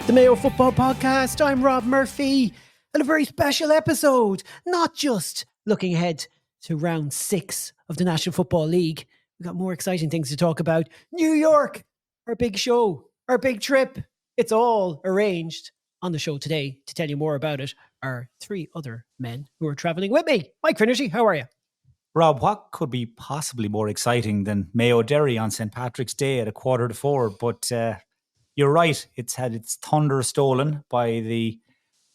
the Mayo Football Podcast. I'm Rob Murphy, and a very special episode. Not just looking ahead to round 6 of the National Football League. We've got more exciting things to talk about. New York, our big show, our big trip. It's all arranged. On the show today to tell you more about it are 3 other men who are travelling with me. Mike Finnerty, how are you? Rob, what could be possibly more exciting than Mayo Derry on St. Patrick's Day at 3:45? But you're right, it's had its thunder stolen by the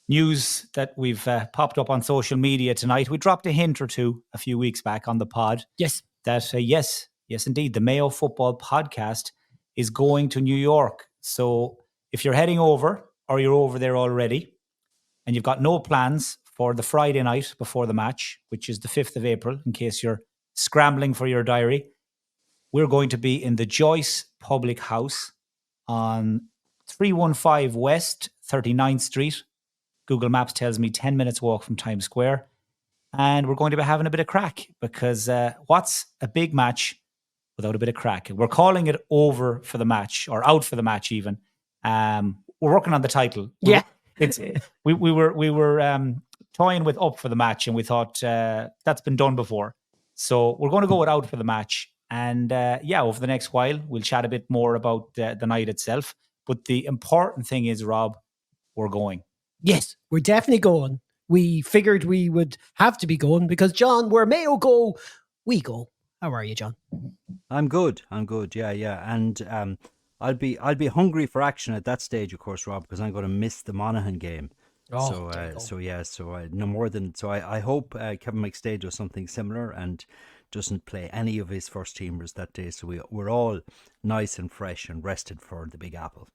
news that we've popped up on social media tonight. We dropped a hint or two a few weeks back on the pod. Yes. That, yes, indeed, the Mayo Football Podcast is going to New York. So if you're heading over or you're over there already and you've got no plans for the Friday night before the match, which is the 5th of April, in case you're scrambling for your diary, we're going to be in the Joyce Public House on 315 West 39th Street. Google Maps tells me 10 minutes walk from Times Square. And we're going to be having a bit of crack because what's a big match without a bit of crack? We're calling it over for the match, or out for the match even. We're working on the title. Yeah. We were toying with up for the match, and we thought that's been done before. So we're going to go with out for the match. And over the next while, we'll chat a bit more about the night itself. But the important thing is, Rob, we're going. Yes, we're definitely going. We figured we would have to be going because, John, where Mayo go, we go. How are you, John? I'm good. Yeah. And I'll be hungry for action at that stage, of course, Rob, because I'm going to miss the Monaghan game. I hope Kevin McStay does something similar and doesn't play any of his first teamers that day, so we're all nice and fresh and rested for the Big Apple.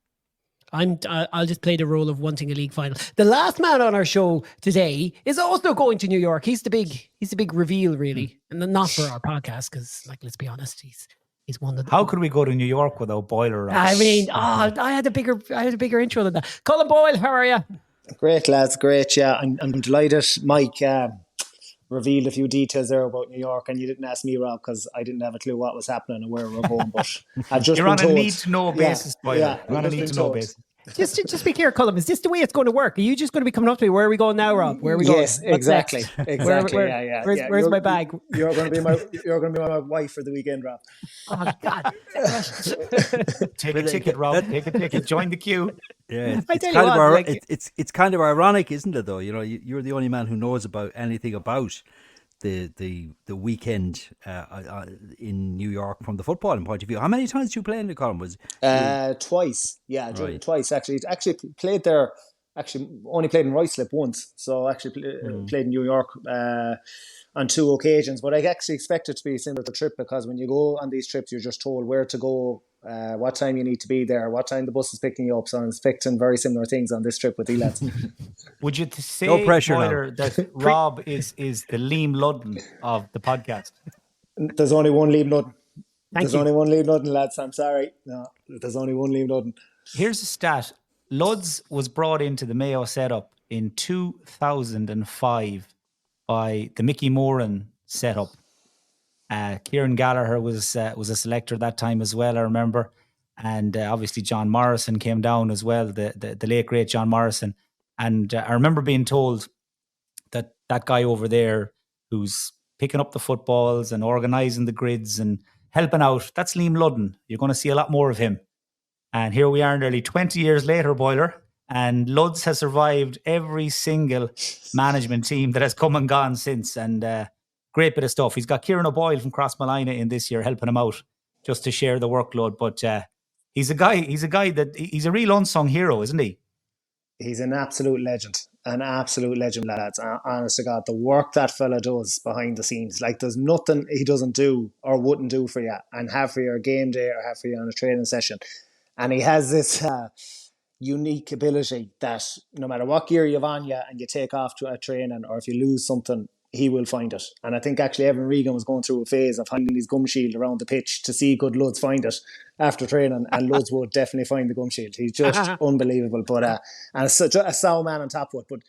I'll just play the role of wanting a league final. The last man on our show today is also going to New York. He's the big reveal, really, and not for our podcast because, let's be honest, he's one of the. How could we go to New York without Boyler? I mean, I had a bigger intro than that. Colm Boyle, how are you? Great, lads. Great. Yeah, I'm delighted. Mike revealed a few details there about New York, and you didn't ask me, Rob, because I didn't have a clue what was happening and where we were going. But I've just You're been on told. a need-to-know basis, Boyle. Yeah, You're on a need-to-know basis. Just be clear, Colm. Is this the way it's going to work? Are you just going to be coming up to me? Where are we going now, Rob? Where are we going? Yes, exactly. Yeah. Where's my bag? You're going to be my wife for the weekend, Rob. Oh God! Take a ticket, Rob. Take a ticket. Join the queue. Yeah, it's kind of ironic, isn't it? Though, you're the only man who knows about anything about the weekend in New York from the footballing point of view. How many times did you play in the Colm? Twice. Yeah, right. Twice actually. Actually played there. Actually, only played in Ruislip once. So actually played in New York on 2 occasions. But I actually expect it to be a similar trip because when you go on these trips, you're just told where to go, what time you need to be there, what time the bus is picking you up. So I'm expecting very similar things on this trip with the lads. Would you say, no pressure, Boyler, that Rob is the Liam Ludden of the podcast? There's only one Liam Ludden. Only one Liam Ludden, lads. I'm sorry. No, there's only one Liam Ludden. Here's a stat. Luds was brought into the Mayo setup in 2005 by the Mickey Moran setup. Kieran Gallagher was a selector that time as well, I remember. And obviously John Morrison came down as well, the late, great John Morrison. And I remember being told that guy over there who's picking up the footballs and organising the grids and helping out, that's Liam Ludden. You're going to see a lot more of him. And here we are nearly 20 years later, Boyler, and Luds has survived every single management team that has come and gone since. And great bit of stuff. He's got Kieran O'Boyle from Crossmolina in this year helping him out just to share the workload. But he's a guy that he's a real unsung hero, isn't he? He's an absolute legend, lads. Honest to God, the work that fella does behind the scenes, there's nothing he doesn't do or wouldn't do for you and have for your game day or have for you on a training session. And he has this unique ability that no matter what gear you have on you and you take off to a training, or if you lose something, he will find it. And I think actually Evan Regan was going through a phase of hiding his gum shield around the pitch to see good Luds find it after training, and Luds would definitely find the gum shield. He's just unbelievable. But and such a sound man on top of it. But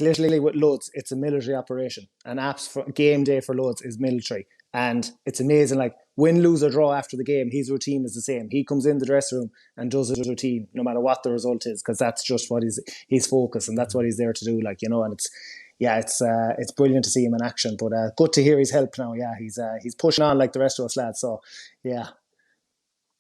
literally with Luds, it's a military operation. An apps for game day for Luds is military. And it's amazing, win, lose or draw after the game, his routine is the same. He comes in the dressing room and does his routine no matter what the result is, because that's just what he's focused, and that's what he's there to do. Like, you know, and it's brilliant to see him in action. But good to hear his help now. Yeah, he's pushing on like the rest of us lads. So yeah.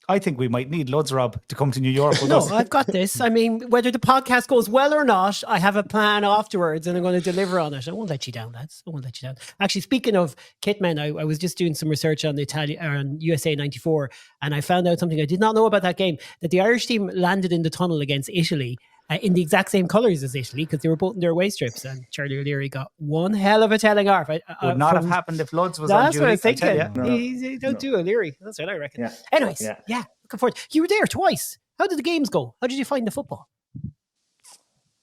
I think we might need Lods, Rob, to come to New York with No, us. I've got this. I mean, whether the podcast goes well or not, I have a plan afterwards and I'm going to deliver on it. I won't let you down, lads. I won't let you down. Actually, speaking of kitmen, I was just doing some research on on USA 94, and I found out something I did not know about that game, that the Irish team landed in the tunnel against Italy in the exact same colours as Italy, because they were both in their away strips, and Charlie O'Leary got one hell of a telling off. Would not have happened if Lods was on That's duty. what I was thinking. No. Don't do O'Leary. That's what I reckon. Yeah. Anyways, yeah, looking forward. You were there twice. How did the games go? How did you find the football?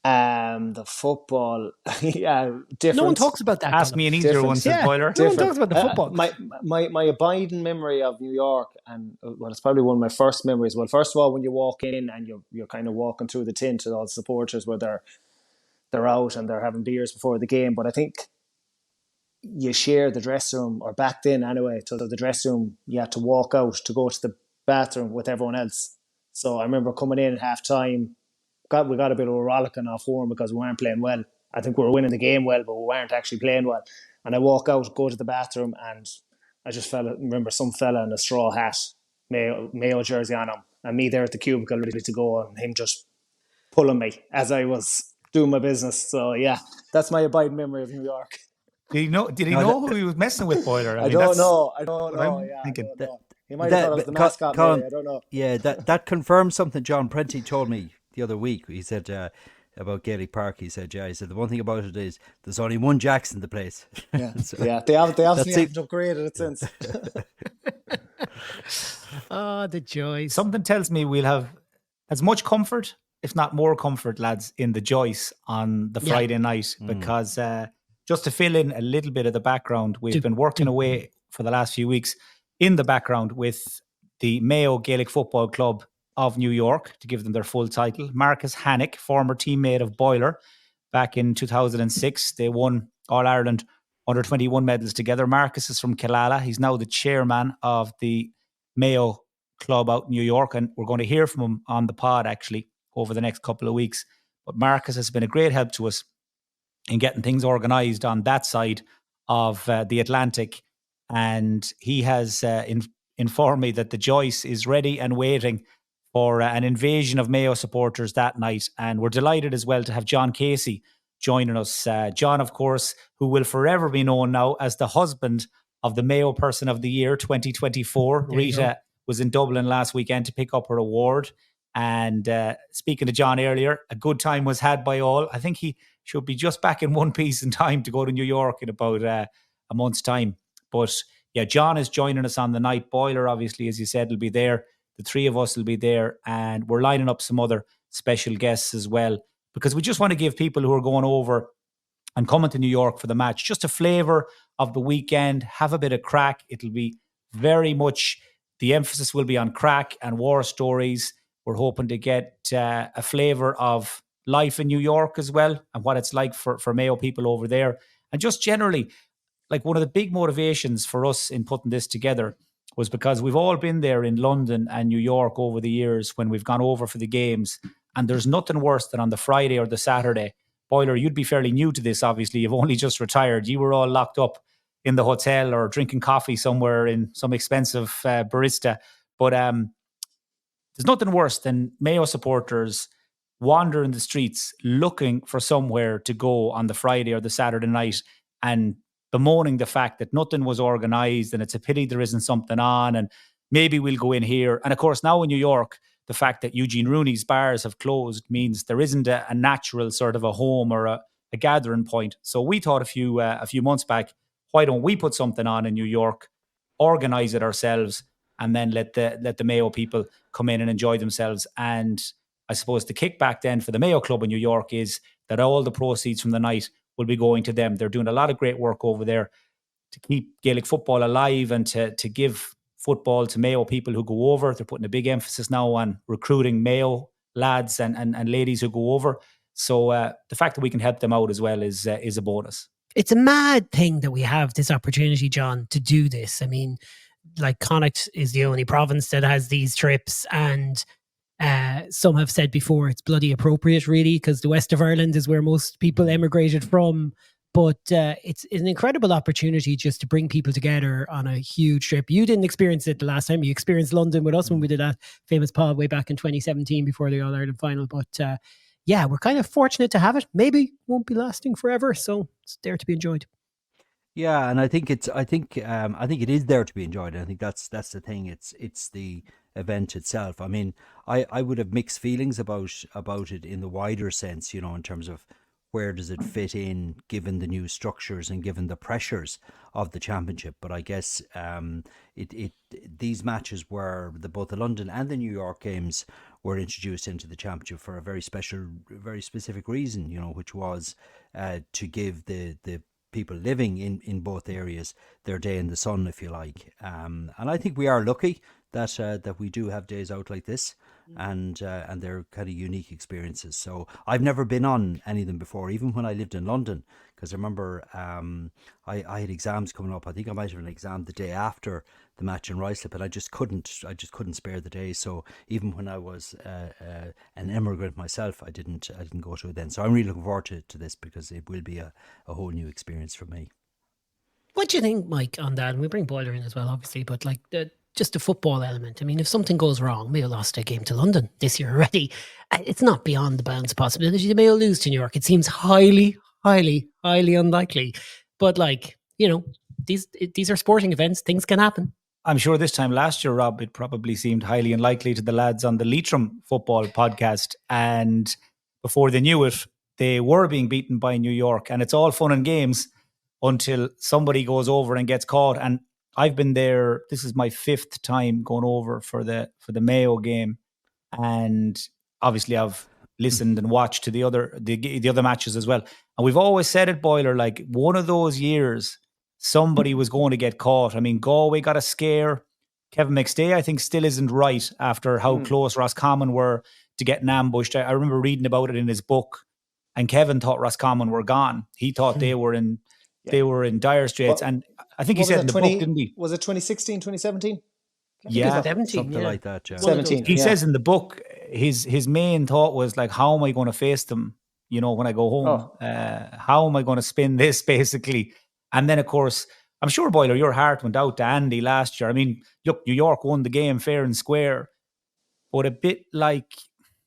The football, different. No one talks about that. Ask me an easier one, says Boyler. No one talks about the football. My abiding memory of New York, and it's probably one of my first memories. Well, first of all, when you walk in and you're kind of walking through the tent with all the supporters where they're out and they're having beers before the game. But I think you share the dressing room, or back then anyway, to the dressing room, you had to walk out to go to the bathroom with everyone else. So I remember coming in at half time. We got a bit of a rollicking off home because we weren't playing well. I think we were winning the game well, but we weren't actually playing well. And I walk out, go to the bathroom, and I just remember some fella in a straw hat, Mayo jersey on him, and me there at the cubicle ready to go, and him just pulling me as I was doing my business. So yeah, that's my abiding memory of New York. Did he know who he was messing with, Boyler? I don't know. Yeah, I don't know. He might have thought I was the mascot. Colin, I don't know. Yeah, that confirms something John Prenti told me the other week. He said about Gaelic Park. He said the one thing about it is there's only one Jacks in the place. Yeah, so, they obviously haven't upgraded it since. Oh, the joys. Something tells me we'll have as much comfort, if not more comfort, lads, in the Joyce on the Friday night, because just to fill in a little bit of the background, we've been working away for the last few weeks in the background with the Mayo Gaelic Football Club of New York, to give them their full title. Marcus Hannick, former teammate of Boyler, back in 2006. They won All-Ireland under-21 medals together. Marcus is from Killala. He's now the chairman of the Mayo Club out in New York, and we're going to hear from him on the pod, actually, over the next couple of weeks. But Marcus has been a great help to us in getting things organised on that side of the Atlantic, and he has informed me that the Joyce is ready and waiting for an invasion of Mayo supporters that night. And we're delighted as well to have John Casey joining us. John, of course, who will forever be known now as the husband of the Mayo Person of the Year 2024. Rita was in Dublin last weekend to pick up her award. And speaking to John earlier, a good time was had by all. I think he should be just back in one piece in time to go to New York in about a month's time. But yeah, John is joining us on the night. Boyler, obviously, as you said, will be there. The three of us will be there, and we're lining up some other special guests as well, because we just want to give people who are going over and coming to New York for the match just a flavour of the weekend, have a bit of crack. It'll be very much, the emphasis will be on crack and war stories. We're hoping to get a flavour of life in New York as well, and what it's like for Mayo people over there. And just generally, like, one of the big motivations for us in putting this together was because we've all been there in London and New York over the years when we've gone over for the games, and there's nothing worse than on the Friday or the Saturday. Boyler, you'd be fairly new to this, obviously. You've only just retired. You were all locked up in the hotel or drinking coffee somewhere in some expensive barista. But there's nothing worse than Mayo supporters wandering the streets looking for somewhere to go on the Friday or the Saturday night and bemoaning the fact that nothing was organised and it's a pity there isn't something on and maybe we'll go in here. And of course, now in New York, the fact that Eugene Rooney's bars have closed means there isn't a natural sort of a home or a gathering point. So we thought a few months back, why don't we put something on in New York, organise it ourselves, and then let the Mayo people come in and enjoy themselves. And I suppose the kickback then for the Mayo Club in New York is that all the proceeds from the night will be going to them. They're doing a lot of great work over there to keep Gaelic football alive and to give football to Mayo people who go over. They're putting a big emphasis now on recruiting Mayo lads and ladies who go over. So the fact that we can help them out as well is a bonus. It's a mad thing that we have this opportunity, John, to do this. I mean, like Connacht is the only province that has these trips, and some have said before it's bloody appropriate, really, because the west of Ireland is where most people emigrated from. But it's an incredible opportunity just to bring people together on a huge trip. You didn't experience it the last time. You experienced London with us when we did that famous pod way back in 2017 before the All-Ireland final. But yeah, we're kind of fortunate to have it. Maybe won't be lasting forever, so it's there to be enjoyed. Yeah, and I think it is there to be enjoyed. I think that's the thing. It's the event itself. I mean, I would have mixed feelings about it in the wider sense, you know, in terms of where does it fit in given the new structures and given the pressures of the championship. But I guess these matches were both the London and the New York games were introduced into the championship for a very specific reason, you know, which was to give the people living in both areas their day in the sun, if you like. And I think we are lucky that we do have days out like this, and they're kind of unique experiences. So I've never been on any of them before, even when I lived in London, because I remember I had exams coming up. I think I might have an exam the day after the match in Ruislip, and I just couldn't spare the day. So even when I was an immigrant myself, I didn't go to it then. So I'm really looking forward to this, because it will be a whole new experience for me. What do you think, Mike, on that? And we bring Boyler in as well, obviously, but like just the football element. I mean, if something goes wrong, Mayo lost a game to London this year already. It's not beyond the bounds of possibility. They Mayo lose to New York. It seems highly, highly, highly unlikely. But like, you know, these are sporting events. Things can happen. I'm sure this time last year, Rob, it probably seemed highly unlikely to the lads on the Leitrim Football Podcast. And before they knew it, they were being beaten by New York. And it's all fun and games until somebody goes over and gets caught. And I've been there. This is my 5th time going over for the Mayo game, and obviously I've listened and watched to the other matches as well. And we've always said it, Boyler, like one of those years somebody was going to get caught. I mean, Galway got a scare. Kevin McStay, I think, still isn't right after how close Roscommon were to getting ambushed. I remember reading about it in his book, and Kevin thought Roscommon were gone. He thought they were in dire straits, and I think he said in the book, didn't he? Was it 2016, 2017? Yeah, 17, something like that. Yeah. 17. He says in the book, his main thought was like, how am I going to face them? You know, when I go home, how am I going to spin this, basically? And then, of course, I'm sure, Boyler, your heart went out to Andy last year. I mean, look, New York won the game fair and square, but a bit like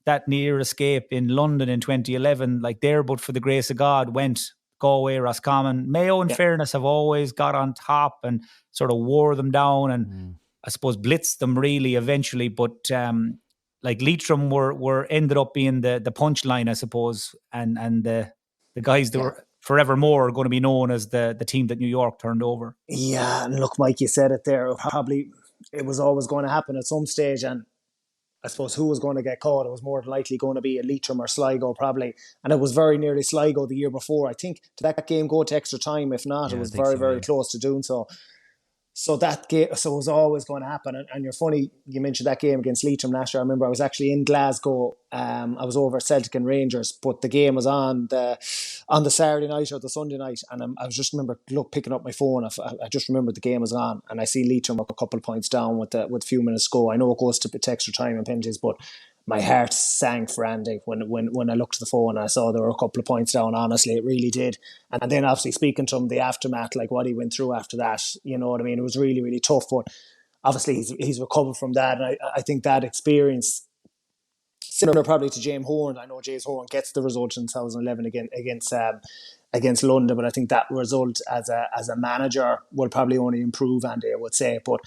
that near escape in London in 2011, like there, but for the grace of God, went Galway, Roscommon. Mayo, in fairness, have always got on top and sort of wore them down and I suppose blitzed them really eventually. But like Leitrim were ended up being the punchline, I suppose, and the guys that were forevermore going to be known as the team that New York turned over. Yeah, and look, Mike, you said it there. Probably it was always going to happen at some stage, and I suppose who was going to get caught? It was more than likely going to be a Leitrim or Sligo, probably. And it was very nearly Sligo the year before. I think did that game go to extra time? If not, it was very close to doing so. So that game, so it was always going to happen. And you're funny, you mentioned that game against Leitrim last year. I remember I was actually in Glasgow. I was over at Celtic and Rangers, but the game was on the Saturday night or the Sunday night. And I was just picking up my phone. I just remembered the game was on, and I see Leitrim a couple of points down with a few minutes to go. I know it goes to extra time and penalties, but my heart sank for Andy when I looked at the phone and I saw there were a couple of points down. Honestly, it really did. And then obviously speaking to him, the aftermath, like what he went through after that, you know what I mean? It was really, really tough, but obviously he's recovered from that. And I think that experience, similar probably to James Horn. I know James Horn gets the result in 2011 against London, but I think that result as a manager will probably only improve Andy, I would say. But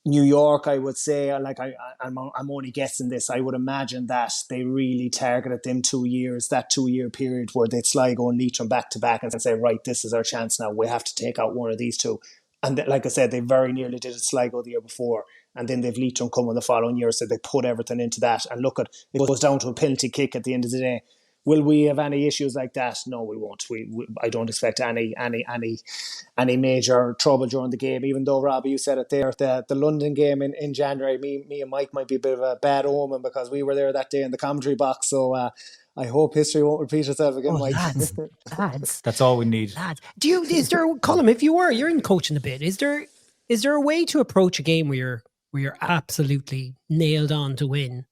New York, I would say, like I'm only guessing this, I would imagine that they really targeted them 2 years, that 2 year period where they'd Sligo and Leitrim back to back and say, right, this is our chance now. We have to take out one of these two. And like I said, they very nearly did it Sligo the year before. And then they've Leitrim come on the following year. So they put everything into that. And look, it goes down to a penalty kick at the end of the day. Will we have any issues like that? No, we won't. I don't expect any major trouble during the game. Even though, Robbie, you said it there, the London game in January, me and Mike might be a bit of a bad omen because we were there that day in the commentary box. So I hope history won't repeat itself again, Mike. Lads. That's all we need. Lads. Is there, Colm, if you're in coaching a bit, is there Is there a way to approach a game where you're absolutely nailed on to win?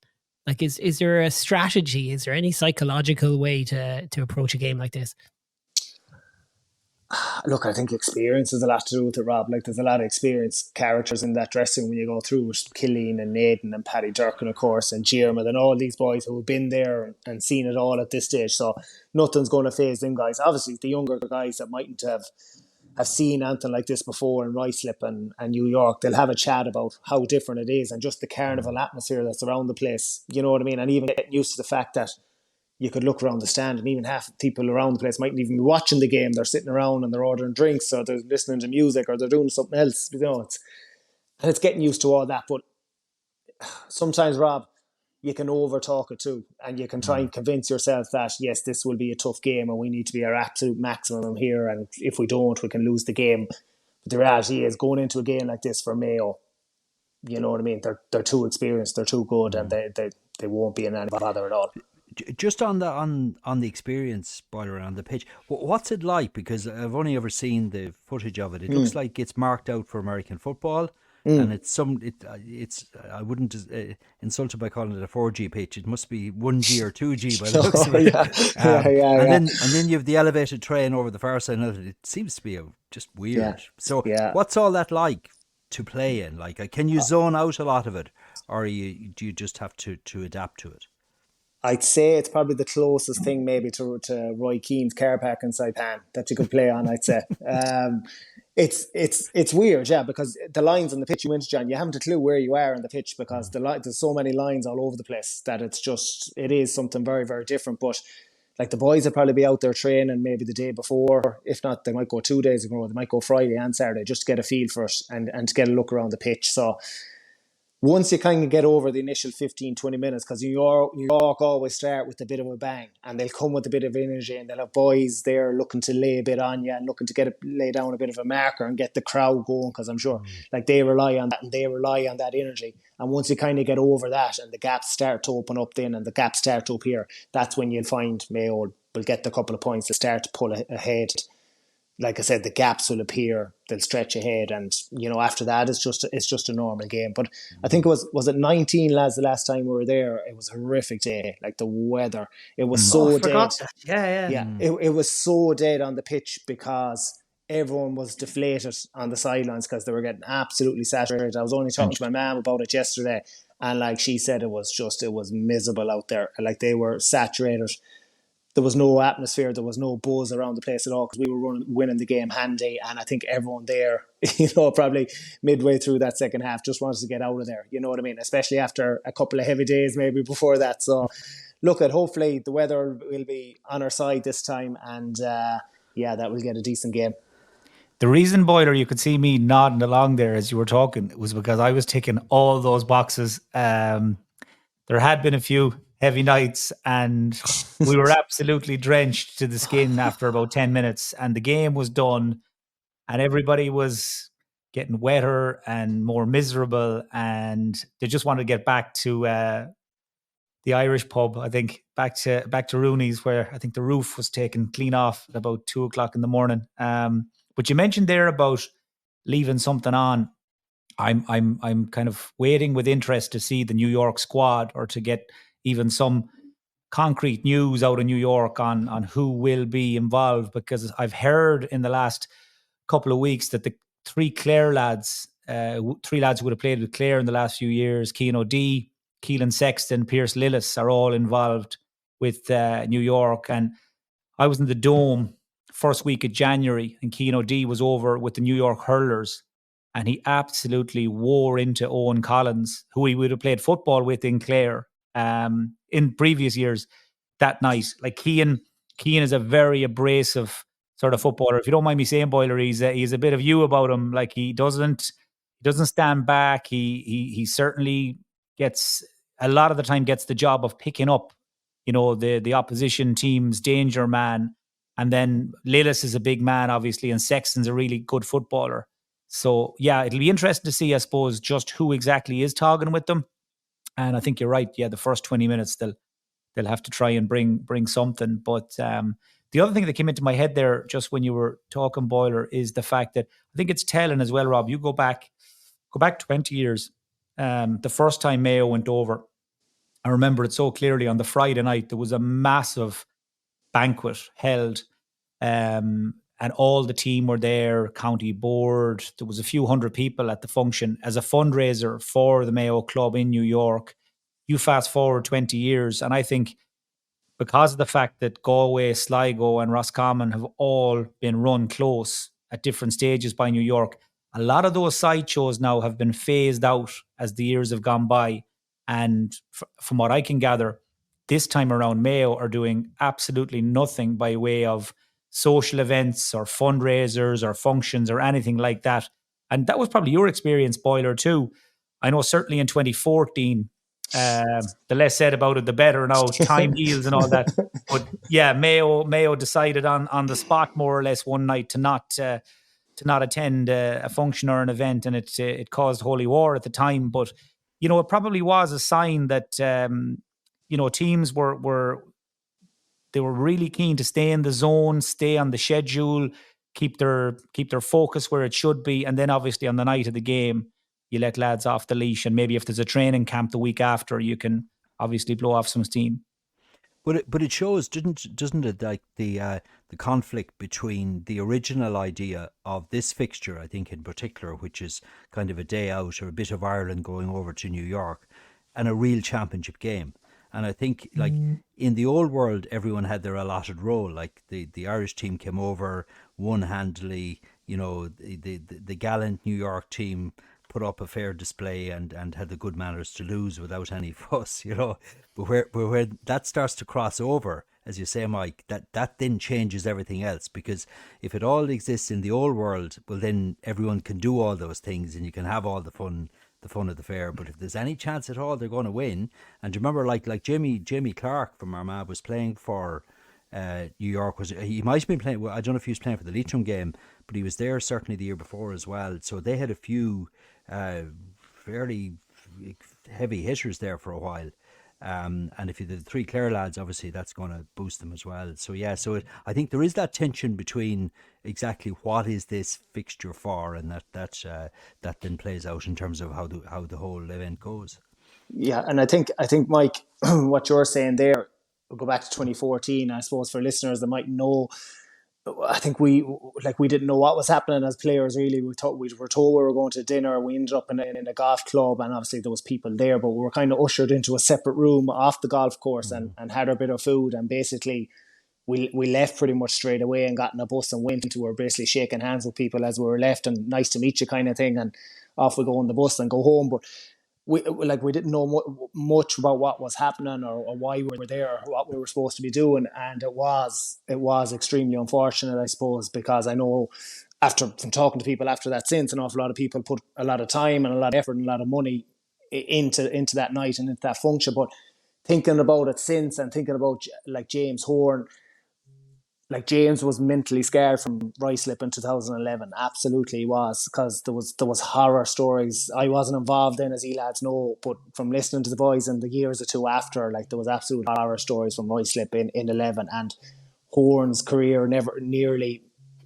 Like, is there a strategy? Is there any psychological way to approach a game like this? Look, I think experience has a lot to do with it, Rob. Like, there's a lot of experienced characters in that dressing room when you go through with Killeen and Naden and Paddy Durkin, of course, and Diarmuid and all these boys who have been there and seen it all at this stage. So nothing's going to faze them guys. Obviously, the younger guys that mightn't have seen anything like this before in Ruislip and New York, they'll have a chat about how different it is and just the carnival atmosphere that's around the place. You know what I mean? And even getting used to the fact that you could look around the stand and even half the people around the place mightn't even be watching the game. They're sitting around and they're ordering drinks or they're listening to music or they're doing something else. You know, it's getting used to all that. But sometimes, Rob, you can over talk it too, and you can try and convince yourself that yes, this will be a tough game and we need to be our absolute maximum here, and if we don't, we can lose the game. But the reality is, going into a game like this for Mayo, you know what I mean, they're too experienced, they're too good, and they won't be in any bother at all. Just on the experience, Boyler, on the pitch, what's it like? Because I've only ever seen the footage of it. It looks like it's marked out for American football, and it's I wouldn't insult it by calling it a 4G pitch. It must be 1G or 2G by the looks of it. And then you have the elevated train over the far side of it. It seems to be just weird. Yeah. So what's all that like to play in? Like, can you zone out a lot of it, or do you just have to adapt to it? I'd say it's probably the closest thing maybe to Roy Keane's car park in Saipan that you could play on, I'd say. It's weird, yeah, because the lines on the pitch you went to, John, you haven't a clue where you are on the pitch because there's so many lines all over the place that it is something very, very different. But like, the boys will probably be out there training maybe the day before. If not, they might go 2 days ago. They might go Friday and Saturday just to get a feel for it and to get a look around the pitch. So once you kind of get over the initial 15, 20 minutes, because New York always start with a bit of a bang, and they'll come with a bit of energy, and they'll have boys there looking to lay a bit on you and looking to lay down a bit of a marker and get the crowd going, because I'm sure like they rely on that and they rely on that energy. And once you kind of get over that and the gaps start to open up then and the gaps start to appear, that's when you'll find Mayo will get the couple of points to start to pull ahead. Like I said, the gaps will appear, they'll stretch ahead, and you know, after that it's just a normal game. But I think was it 19 lads the last time we were there. It was a horrific day. Like, the weather, it was so dead. It was so dead on the pitch because everyone was deflated on the sidelines because they were getting absolutely saturated. I was only talking to my mum about it yesterday, and like she said, it was miserable out there. Like, they were saturated. There was no atmosphere, there was no buzz around the place at all because we were winning the game handy, and I think everyone there, you know, probably midway through that second half just wanted to get out of there, you know what I mean, especially after a couple of heavy days maybe before that. So look, hopefully the weather will be on our side this time, and that we'll get a decent game. The reason, Boyler, you could see me nodding along there as you were talking was because I was ticking all those boxes. There had been a few heavy nights and we were absolutely drenched to the skin after about 10 minutes, and the game was done and everybody was getting wetter and more miserable, and they just wanted to get back to the Irish pub, I think, back to Rooney's, where I think the roof was taken clean off at about 2:00 in the morning. But you mentioned there about leaving something on. I'm kind of waiting with interest to see the New York squad, or to get even some concrete news out of New York on who will be involved, because I've heard in the last couple of weeks that the three lads who would have played with Clare in the last few years, Keane O'Dea, Keelan Sexton, Pierce Lillis, are all involved with New York. And I was in the Dome first week of January, and Keane O'Dea was over with the New York Hurlers, and he absolutely wore into Owen Collins, who he would have played football with in Clare in previous years, that night. Like, Keane is a very abrasive sort of footballer. If you don't mind me saying, Boyler, he's a bit of you about him. Like, he doesn't stand back. He certainly gets, a lot of the time, gets the job of picking up, you know, the opposition team's danger man. And then Lillis is a big man, obviously, and Sexton's a really good footballer. So yeah, it'll be interesting to see, I suppose, just who exactly is talking with them. And I think you're right. Yeah, the first 20 minutes they'll have to try and bring something. But the other thing that came into my head there, just when you were talking, Boyler, is the fact that I think it's telling as well, Rob. You go back 20 years. The first time Mayo went over, I remember it so clearly. On the Friday night, there was a massive banquet held, and all the team were there, county board. There was a few hundred people at the function as a fundraiser for the Mayo Club in New York. You fast forward 20 years, and I think because of the fact that Galway, Sligo and Roscommon have all been run close at different stages by New York, a lot of those side shows now have been phased out as the years have gone by. And from what I can gather, this time around, Mayo are doing absolutely nothing by way of social events or fundraisers or functions or anything like that. And that was probably your experience, Boyler, too. I know certainly in 2014, the less said about it, the better. Now time heals and all that. But yeah, Mayo decided on the spot more or less one night to not attend a function or an event, and it caused holy war at the time. But you know, it probably was a sign that teams were really keen to stay in the zone, stay on the schedule, keep their focus where it should be, and then obviously on the night of the game, you let lads off the leash, and maybe if there's a training camp the week after, you can obviously blow off some steam. But it shows, doesn't it, like the conflict between the original idea of this fixture, I think in particular, which is kind of a day out or a bit of Ireland going over to New York, and a real championship game. And I think, like, in the old world, everyone had their allotted role. Like the Irish team came over, won handily. You know, the gallant New York team put up a fair display and had the good manners to lose without any fuss, you know. But where that starts to cross over, as you say, Mike, that then changes everything else, because if it all exists in the old world, well, then everyone can do all those things and you can have all the fun of the fair. But if there's any chance at all they're going to win, and do you remember like Jamie Clark from Armagh was playing for New York, he might have been playing, I don't know if he was playing for the Leitrim game, but he was there certainly the year before as well. So they had a few fairly heavy hitters there for a while. And if you the three Clare lads, obviously that's going to boost them as well. So yeah, I think there is that tension between exactly what is this fixture for, and that then plays out in terms of how the whole event goes. Yeah, and I think Mike, what you're saying there, we'll go back to 2014. I suppose for listeners that might know, I think we didn't know what was happening as players. Really, we were told we were going to dinner. We ended up in a golf club, and obviously there was people there, but we were kind of ushered into a separate room off the golf course and had our bit of food. And basically, we left pretty much straight away and got in a bus and went to. We were basically shaking hands with people as we were left and nice to meet you kind of thing. And off we go on the bus and go home. But we didn't know much about what was happening or why we were there or what we were supposed to be doing, and it was extremely unfortunate, I suppose, because I know from talking to people after that since, an awful lot of people put a lot of time and a lot of effort and a lot of money into that night and into that function. But thinking about it since, and thinking about like James Horn, like James was mentally scarred from Ruislip in 2011. Absolutely he was, because there was horror stories. I wasn't involved then, as you lads know, but from listening to the boys in the years or two after, like there was absolute horror stories from Ruislip in 11, and Horn's career never nearly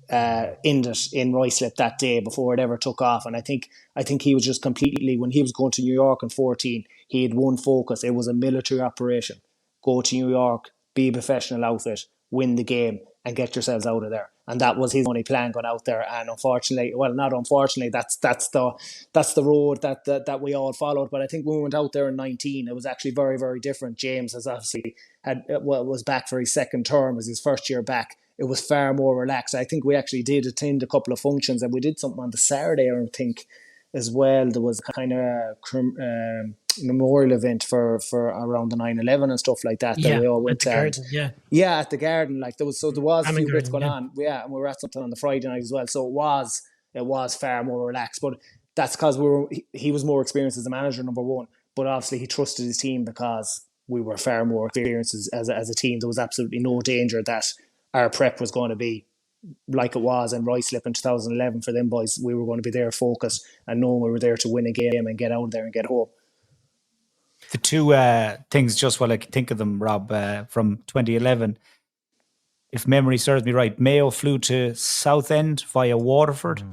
ended in Ruislip that day before it ever took off. And I think he was just completely, when he was going to New York in 14, he had one focus. It was a military operation. Go to New York, be a professional outfit, win the game, and get yourselves out of there. And that was his only plan going out there. And unfortunately, well, not unfortunately, that's the road that we all followed. But I think when we went out there in 19, it was actually very, very different. James has obviously was back for his second term, as his first year back. It was far more relaxed. I think we actually did attend a couple of functions, and we did something on the Saturday, I think, as well. There was kind of a memorial event for around the 9/11 and stuff like that. Yeah, that we all went at the Garden, yeah, at the Garden. Like there was a few bits going on. Yeah, and we were at something on the Friday night as well. So it was far more relaxed. But that's because he was more experienced as a manager, number one. But obviously he trusted his team because we were far more experienced as a team. There was absolutely no danger that our prep was going to be like it was in Ruislip in 2011 for them boys. We were going to be there focused and knowing we were there to win a game and get out of there and get home. The two things, just while I can think of them, Rob, from 2011, if memory serves me right, Mayo flew to Southend via Waterford.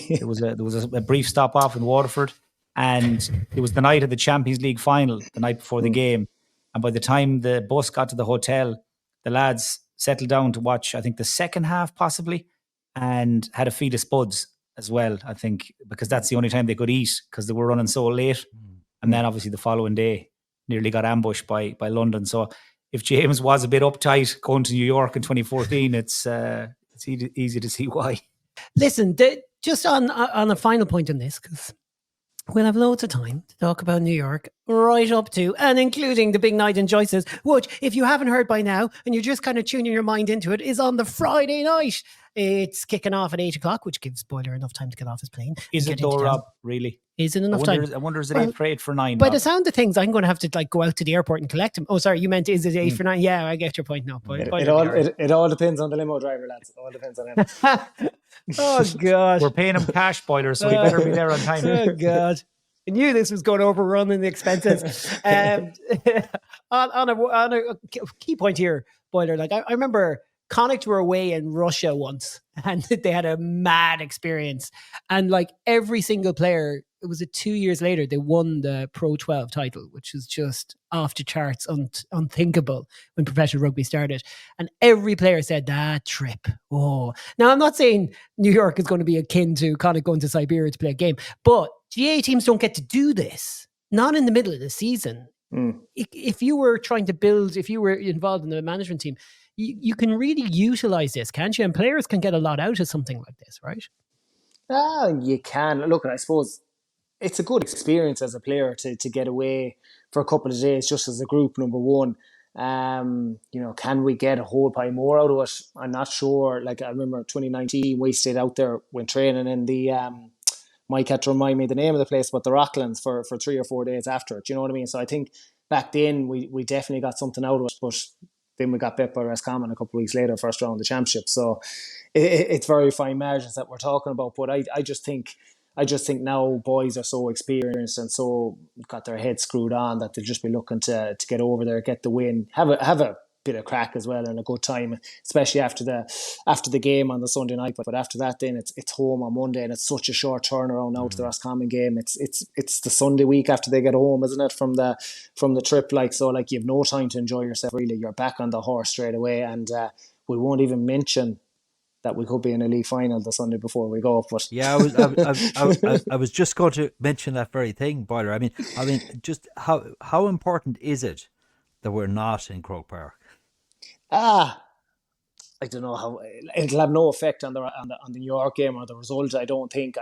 There was a brief stop off in Waterford, and it was the night of the Champions League final, the night before the game. And by the time the bus got to the hotel, the lads settled down to watch, I think, the second half possibly, and had a feed of spuds as well, I think, because that's the only time they could eat because they were running so late. And then obviously the following day nearly got ambushed by London. So if James was a bit uptight going to New York in 2014, it's easy to see why. Listen, just on a final point on this, because we'll have loads of time to talk about New York right up to and including the big night in Joyce's, which, if you haven't heard by now and you're just kind of tuning your mind into it, is on the Friday night. It's kicking off at 8 o'clock, which gives Boyler enough time to get off his plane. Is it though, Rob? Really? Is it enough time? I wonder is it 8 for 9? By the sound of things, I'm going to have to go out to the airport and collect him. Oh, sorry, you meant is it 8 for 9? Yeah, I get your point now. It all depends on the limo driver, lads. It all depends on him. Oh, God. We're paying him cash, Boiler, so we better be there on time. Oh, God. I knew this was going to overrun in the expenses. On a key point here, Boiler, I remember Connacht were away in Russia once and they had a mad experience. And every single player, it was 2 years later, they won the Pro 12 title, which was just off the charts, unthinkable when professional rugby started. And every player said that trip. Oh, now I'm not saying New York is going to be akin to Connacht going to Siberia to play a game, but GA teams don't get to do this, not in the middle of the season. If you were trying to build, if you were involved in the management team, you can really utilize this, can't you? And players can get a lot out of something like this, right? You can. Look, I suppose it's a good experience as a player to get away for a couple of days just as a group, number one. Can we get a whole pie more out of it? I'm not sure. I remember 2019, we stayed out there when training in the... Mike had to remind me the name of the place, but the Rocklands for 3 or 4 days after it. Do you know what I mean? So I think back then we definitely got something out of it, but then we got bet by Roscommon a couple of weeks later, first round of the championship. So it's very fine margins that we're talking about. But I just think now boys are so experienced and so got their heads screwed on that they'll just be looking to get over there, get the win, have a bit of crack as well and a good time, especially after the game on the Sunday night. But after that, then it's home on Monday, and it's such a short turnaround now to the Roscommon game. It's the Sunday week after they get home, isn't it, from the trip? You have no time to enjoy yourself really. You're back on the horse straight away, and we won't even mention that we could be in a league final the Sunday before we go. But yeah, I was just going to mention that very thing, Boiler. I mean, just how important is it that we're not in Croke Park? I don't know how it'll have no effect on the New York game or the result. I don't think.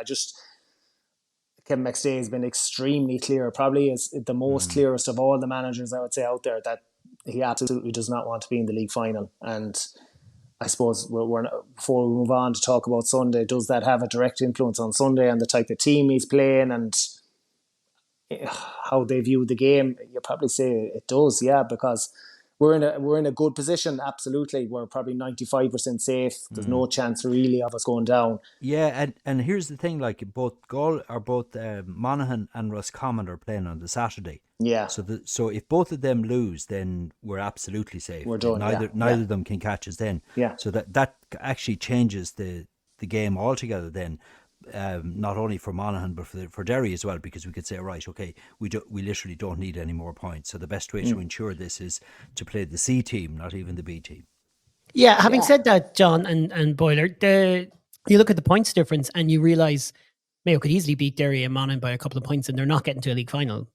Kevin McStay has been extremely clear. Probably is the most clearest of all the managers I would say out there that he absolutely does not want to be in the league final. And I suppose before we move on to talk about Sunday, does that have a direct influence on Sunday and the type of team he's playing and how they view the game? You probably say it does, yeah, because we're in a good position. Absolutely, we're probably 95% safe. There's no chance really of us going down. Yeah, and here's the thing: both Monaghan and Roscommon are playing on the Saturday. Yeah. So if both of them lose, then we're absolutely safe. We're done. Neither of them can catch us then. Yeah. So that actually changes the game altogether then. Not only for Monaghan but for Derry as well, because we could say, right, okay, we literally don't need any more points. So the best way to ensure this is to play the C team, not even the B team. Yeah, having said that, John and Boiler, you look at the points difference and you realise Mayo could easily beat Derry and Monaghan by a couple of points, and they're not getting to a league final.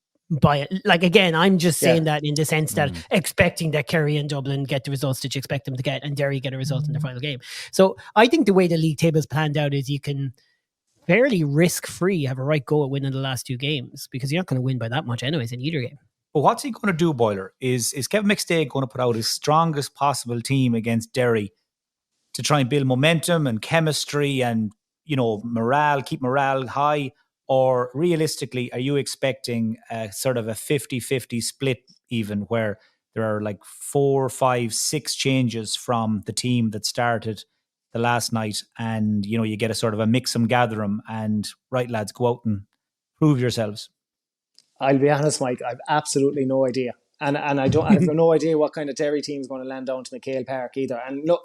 Again, I'm just saying that in the sense that expecting that Kerry and Dublin get the results that you expect them to get, and Derry get a result in their final game. So I think the way the league table is planned out is you can fairly risk-free have a right go at winning the last two games, because you're not going to win by that much anyways in either game. But what's he going to do, Boiler? Is Kevin McStay going to put out his strongest possible team against Derry to try and build momentum and chemistry and, morale, keep morale high? Or realistically, are you expecting a sort of a 50-50 split even, where there are 4, 5, 6 changes from the team that started the last night, and you get a sort of a mix 'em, gather 'em, and right, lads, go out and prove yourselves? I'll be honest, Mike, I've absolutely no idea. And I have no idea what kind of Derry team is going to land down to McHale Park either. And look,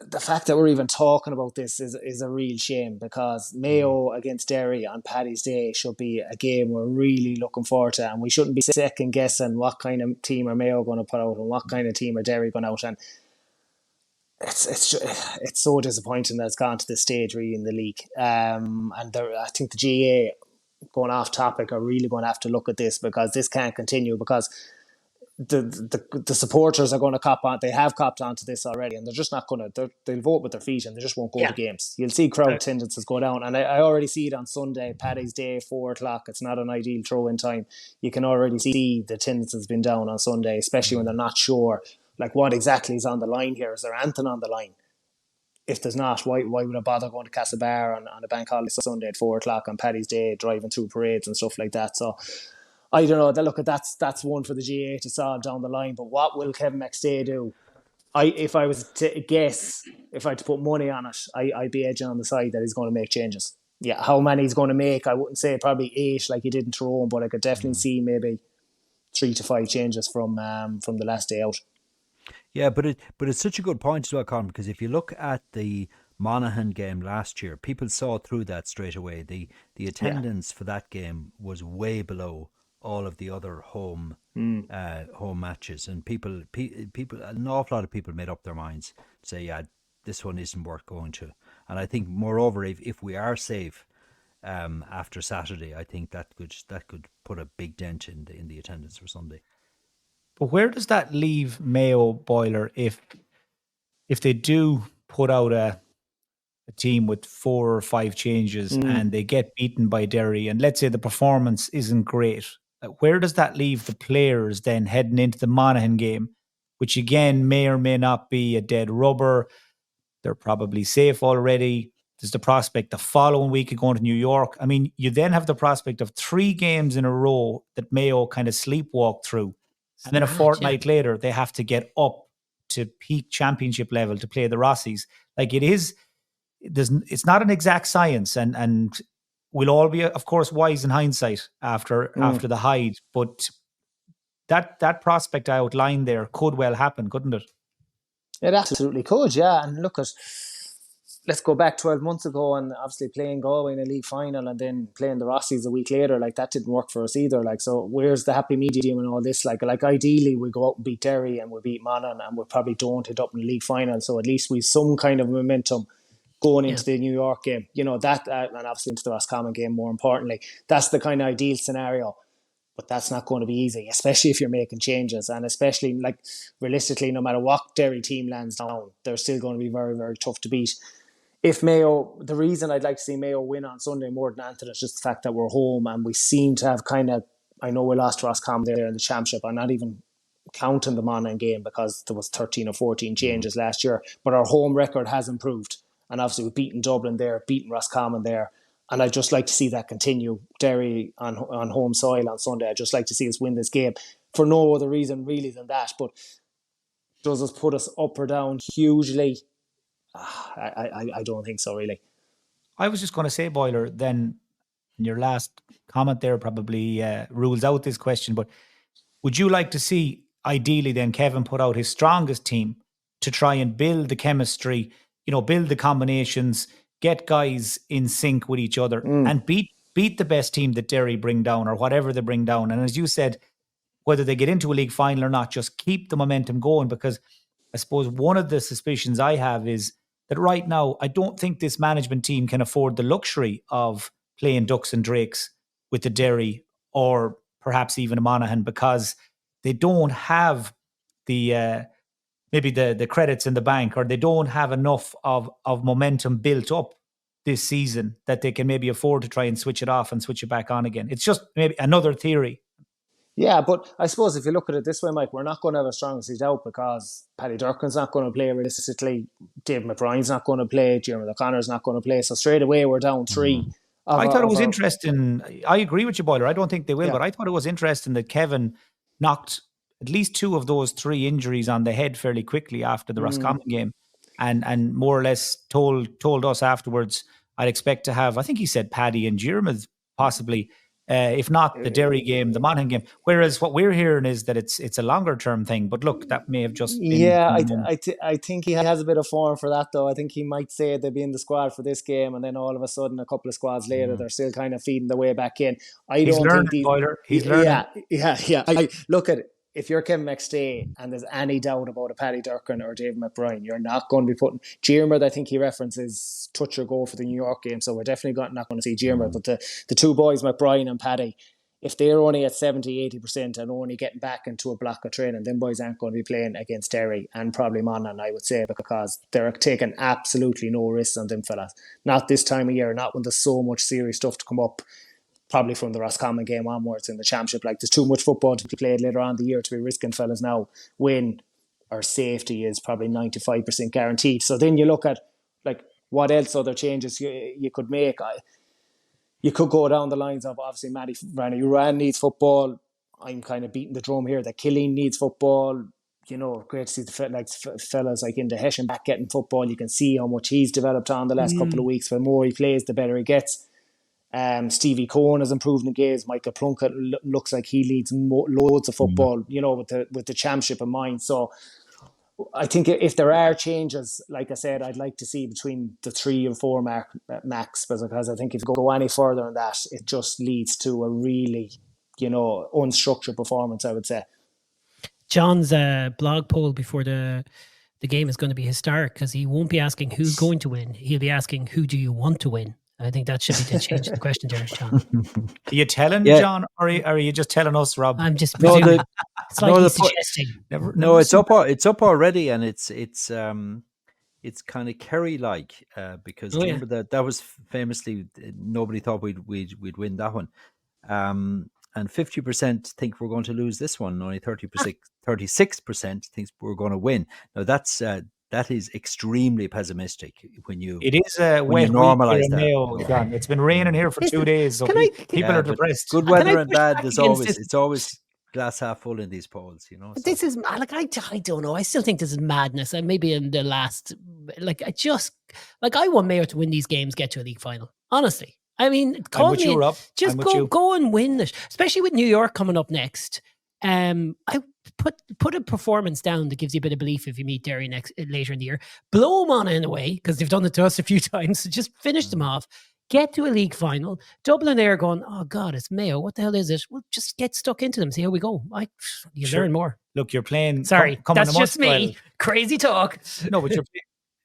the fact that we're even talking about this is a real shame, because Mayo against Derry on Paddy's Day should be a game we're really looking forward to, and we shouldn't be second guessing what kind of team are Mayo going to put out and what kind of team are Derry going out. And it's so disappointing that it's gone to this stage really in the league. And I think the GA, going off topic, are really going to have to look at this, because this can't continue, because the supporters are going to cop on. They have copped onto this already, and they're just not going to. They'll vote with their feet, and they just won't go to games. You'll see crowd attendances go down, and I already see it on Sunday, Paddy's Day, 4:00. It's not an ideal throw-in time. You can already see the attendance has been down on Sunday, especially when they're not sure like what exactly is on the line here. Is there anything on the line? If there's not, why would I bother going to Castlebar on a bank holiday Sunday at 4:00 on Paddy's Day, driving through parades and stuff like that? So I don't know. Look, that's one for the GA to solve down the line. But what will Kevin McStay do? If I was to guess, if I had to put money on it, I'd be edging on the side that he's going to make changes. Yeah, how many he's going to make, I wouldn't say probably 8 like he did in Tyrone, but I could definitely see maybe 3 to 5 changes from the last day out. Yeah, but it's such a good point as well, Colm, because if you look at the Monaghan game last year, people saw through that straight away. The attendance for that game was way below all of the other home matches, and people, an awful lot of people made up their minds, say, yeah, this one isn't worth going to. And I think, moreover, if we are safe after Saturday, I think that could put a big dent in the attendance for Sunday. But where does that leave Mayo, Boyler, if they do put out a team with 4 or 5 changes and they get beaten by Derry, and let's say the performance isn't great? Where does that leave the players then heading into the Monaghan game, which again may or may not be a dead rubber? They're probably safe already. There's the prospect the following week of going to New York. I mean, you then have the prospect of 3 games in a row that Mayo kind of sleepwalk through. And then a fortnight later, they have to get up to peak championship level to play the Rossies. Like it's not an exact science, and we'll all be, of course, wise in hindsight after the Hyde. But that prospect I outlined there could well happen, couldn't it? It absolutely could, yeah. And look, let's go back 12 months ago, and obviously playing Galway in a league final and then playing the Rossies a week later, like that didn't work for us either. Like, so where's the happy medium and all this? Like ideally we go out and beat Derry and we beat Monaghan, and we probably don't end up in the league final. So at least we've some kind of momentum going into the New York game, you know, that and obviously into the Roscommon game more importantly. That's the kind of ideal scenario. But that's not going to be easy, especially if you're making changes, and especially like realistically, no matter what Derry team lands down, they're still going to be very, very tough to beat. If Mayo, the reason I'd like to see Mayo win on Sunday more than anything is just the fact that we're home, and we seem to have kind of, I know we lost to Roscommon there in the championship. I'm not even counting the Monaghan game because there was 13 or 14 changes last year, but our home record has improved. And obviously we've beaten Dublin there, beaten Roscommon there. And I'd just like to see that continue. Derry on home soil on Sunday. I'd just like to see us win this game for no other reason really than that. But does it put us up or down hugely? I don't think so, really. I was just going to say, Boyler, then your last comment there probably rules out this question, but would you like to see, ideally then, Kevin put out his strongest team to try and build the chemistry, build the combinations, get guys in sync with each other and beat the best team that Derry bring down or whatever they bring down? And as you said, whether they get into a league final or not, just keep the momentum going, because I suppose one of the suspicions I have is that right now, I don't think this management team can afford the luxury of playing ducks and drakes with the Derry or perhaps even a Monaghan, because they don't have the maybe the credits in the bank, or they don't have enough of momentum built up this season that they can maybe afford to try and switch it off and switch it back on again. It's just maybe another theory. Yeah, but I suppose if you look at it this way, Mike, we're not going to have a strong seed out because Paddy Durkin's not going to play realistically. Dave McBride's not going to play. Jeremy O'Connor's not going to play. So straight away, we're down 3. I thought it was interesting. I agree with you, Boyler. I don't think they will, but I thought it was interesting that Kevin knocked at least 2 of those 3 injuries on the head fairly quickly after the Roscommon game, and more or less told us afterwards, I'd expect to have, I think he said Paddy and Jeremy possibly If not the Derry game, the Monaghan game. Whereas what we're hearing is that it's a longer term thing. But look, that may have just been. Yeah, I think he has a bit of form for that, though. I think he might say they'll be in the squad for this game, and then all of a sudden, a couple of squads later, they're still kind of feeding their way back in. He's learning, Boyler. He's learning. Yeah. I look at it. If you're Kevin McStay and there's any doubt about a Paddy Durcan or David McBride, you're not going to be putting Diarmuid. I think he references touch or go for the New York game, so we're definitely not going to see Diarmuid. But the two boys, McBride and Paddy, if they're only at 70-80% and only getting back into a block of training, then boys aren't going to be playing against Derry and probably Monaghan, I would say, because they're taking absolutely no risks on them fellas. Not this time of year, not when there's so much serious stuff to come up. Probably from the Roscommon game onwards in the championship. Like, there's too much football to be played later on in the year to be risking fellas now when our safety is probably 95% guaranteed. So then you look at, like, what else other changes you could make. You could go down the lines of, obviously, Matty Uran needs football. I'm kind of beating the drum here that Killeen needs football. You know, great to see the fellas like in the Hessian back getting football. You can see how much he's developed on the last couple of weeks. The more he plays, the better he gets. Stevie Cohen has improved in the games. Michael Plunkett looks like he leads loads of football, you know, with the championship in mind. So I think if there are changes, like I said, I'd like to see between the 3 and 4 mark max, because I think if you go any further than that, it just leads to a really, you know, unstructured performance, I would say. John's blog poll before the game is going to be historic, because he won't be asking who's going to win. He'll be asking, who do you want to win? I think that should be to change the question there, John. Are you telling John, or are you just telling us, Rob? I'm just presuming. It's like he's suggesting. It's up already, and it's kind of Kerry-like because remember that was famously nobody thought we'd win that one, and 50% think we're going to lose this one. Only 36% thinks we're going to win. Now that is extremely pessimistic when you. It is a wet normalize that. Mayo, John. It's been raining here for 2 days, so people are depressed. Good weather and bad. It's always glass half full in these polls, you know. So. This is like I don't know. I still think this is madness. And maybe in the last, I want Mayo to win these games, get to a league final. Honestly, I mean, just go and win it, especially with New York coming up next. I put a performance down that gives you a bit of belief if you meet Derry later in the year. Blow them on in a way, because they've done it to us a few times. So just finish them off. Get to a league final. Dublin Air going, oh God, it's Mayo. What the hell is it? Well, just get stuck into them. See how we go. You learn more. Look, you're playing. Sorry, that's just me. Crazy talk. No, but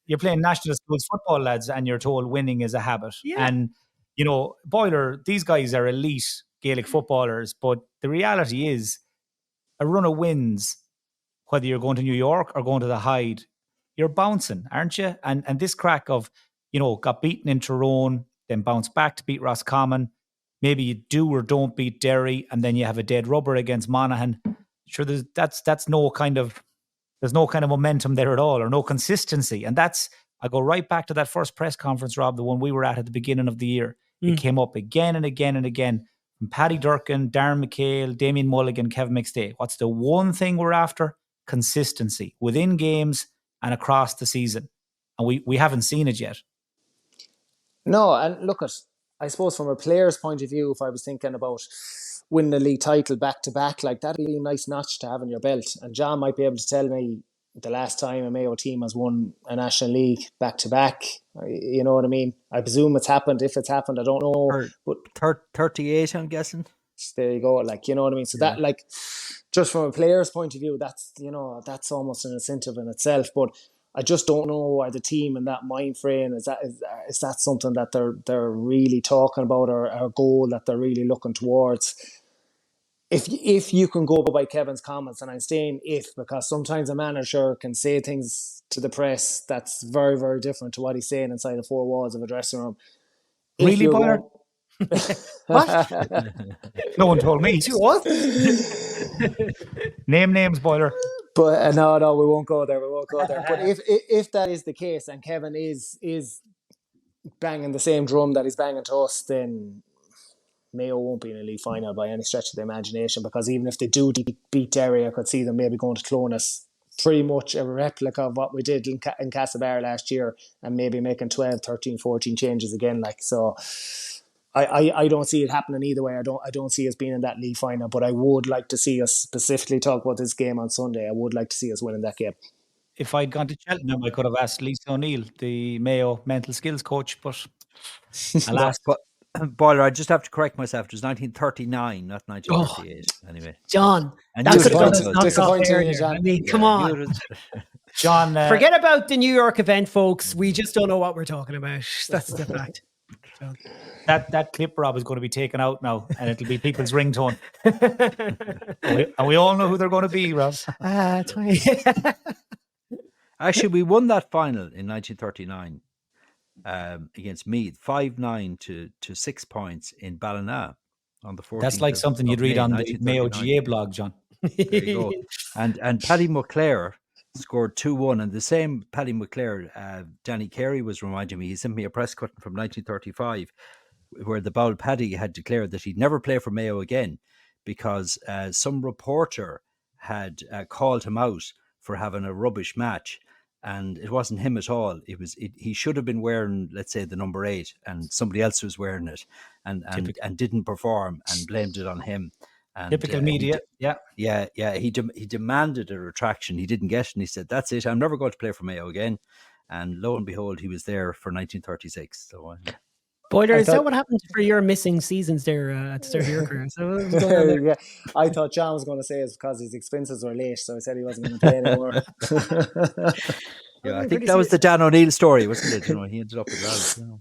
you're playing national schools football, lads, and you're told winning is a habit. Yeah. And you know, Boyler, these guys are elite Gaelic footballers, but the reality is, a run of wins, whether you're going to New York or going to the Hyde, you're bouncing, aren't you? And this crack of, you know, got beaten in Tyrone, then bounced back to beat Roscommon. Maybe you do or don't beat Derry, and then you have a dead rubber against Monaghan. Sure, there's no kind of momentum there at all, or no consistency. And I go right back to that first press conference, Rob, the one we were at the beginning of the year. It came up again and again and again. From Paddy Durcan, Darren McHale, Damien Mulligan, Kevin McStay. What's the one thing we're after? Consistency within games and across the season. And we haven't seen it yet. No, and look I suppose from a player's point of view, if I was thinking about winning the league title back to back, like that'd be a nice notch to have in your belt. And John might be able to tell me the last time a Mayo team has won a National League back to back. You know what I mean? I presume it's happened. If it's happened, I don't know. But 38, I'm guessing. There you go. Like, you know what I mean? So that, like, just from a player's point of view, that's, you know, that's almost an incentive in itself. But I just don't know, are the team in that mind frame, is that something that they're really talking about, or a goal that they're really looking towards? If you can go by Kevin's comments, and I'm saying because sometimes a manager can say things to the press that's very, very different to what he's saying inside the four walls of a dressing room. Really, Boyler? What? No one told me. What? Name names, Boyler. But no, we won't go there. But if that is the case, and Kevin is banging the same drum that he's banging to us, then Mayo won't be in a league final by any stretch of the imagination, because even if they do beat Derry, I could see them maybe going to Clonus, pretty much a replica of what we did in Castlebar last year, and maybe making 12, 13, 14 changes again. Like, so I don't see it happening either way. I don't see us being in that league final, but I would like to see us specifically talk about this game on Sunday. I would like to see us winning that game. If I'd gone to Cheltenham, I could have asked Lisa O'Neill, the Mayo mental skills coach, but alas. But Boyler, I just have to correct myself. It was 1939, not 1938. Anyway, John, and that's disappointing, John. I mean, come on. John, forget about the New York event, folks. We just don't know what we're talking about. That's the fact. That clip, Rob, is going to be taken out now, and it'll be people's ringtone. and we all know who they're going to be, Rob. Actually, we won that final in 1939 against Meath, 5-9 to 6 points in Ballina on the 14th. That's like something you'd read on the Mayo GA blog, John. There you go. And Paddy McClare scored 2-1, and the same Paddy McClare, Danny Carey was reminding me, he sent me a press cutting from 1935 where the Bowl Paddy had declared that he'd never play for Mayo again because some reporter had called him out for having a rubbish match, and it wasn't him at all. He should have been wearing, let's say, the number 8, and somebody else was wearing it and didn't perform and blamed it on him. And, typical media. He demanded a retraction. He didn't get it, and he said, "That's it. I'm never going to play for Mayo again." And lo and behold, he was there for 1936. So, Boyler, is that what happened for your missing seasons there at the start of your career? So yeah, I thought John was going to say it's because his expenses were late, so I said he wasn't going to play anymore. I think that was the Dan O'Neill story, wasn't it? He ended up with that.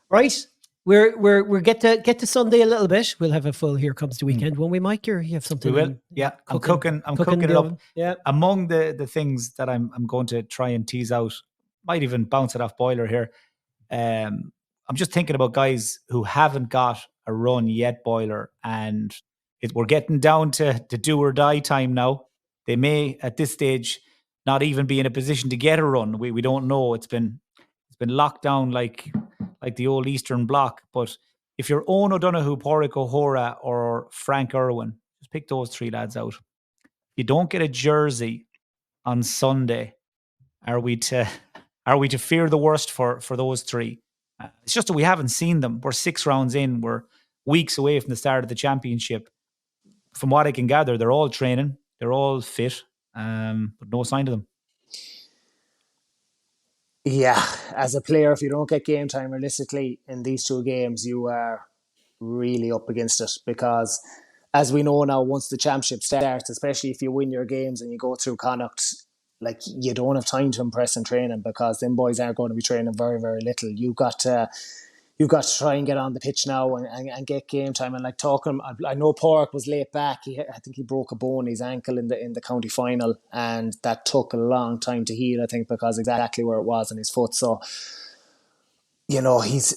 Right. We're get to Sunday a little bit. We'll have a full Here Comes the Weekend. When we mic, you have something. We will. Yeah, I'm cooking it up. Yeah. Among the things that I'm going to try and tease out, might even bounce it off Boyler here. I'm just thinking about guys who haven't got a run yet, Boyler, and we're getting down to do or die time now. They may at this stage not even be in a position to get a run. We don't know. It's been locked down like the old Eastern Bloc. But if you're Owen O'Donoghue, Pádraig O'Hora or Frank Irwin, just pick those 3 lads out. If you don't get a jersey on Sunday, are we to fear the worst for those 3? It's just that we haven't seen them. We're 6 rounds in. We're weeks away from the start of the championship. From what I can gather, they're all training. They're all fit, but no sign of them. Yeah, as a player, if you don't get game time realistically in these 2 games, you are really up against it because, as we know now, once the championship starts, especially if you win your games and you go through Connacht, like you don't have time to impress in training because them boys aren't going to be training very, very little. You've got to try and get on the pitch now and get game time. And like talking, I know Pádraig was late back. I think he broke a bone, his ankle in the county final, and that took a long time to heal. I think because exactly where it was in his foot. So, he's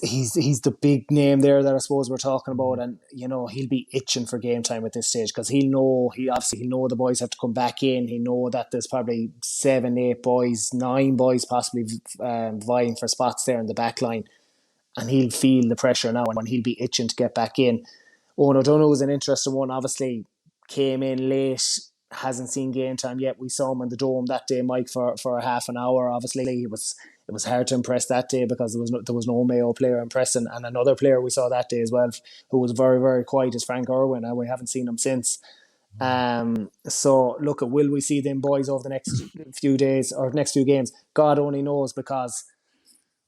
the big name there that I suppose we're talking about, and he'll be itching for game time at this stage because he'll know the boys have to come back in. He know that there's probably 7, 8 boys, 9 boys possibly vying for spots there in the back line. And he'll feel the pressure now and he'll be itching to get back in. Owen O'Donoghue was an interesting one. Obviously, came in late, hasn't seen game time yet. We saw him in the Dome that day, Mike, for a half an hour. Obviously, it was hard to impress that day because there was no Mayo player impressing. And another player we saw that day as well, who was very, very quiet, is Frank Irwin, and we haven't seen him since. So, look, will we see them boys over the next few days or next few games? God only knows, because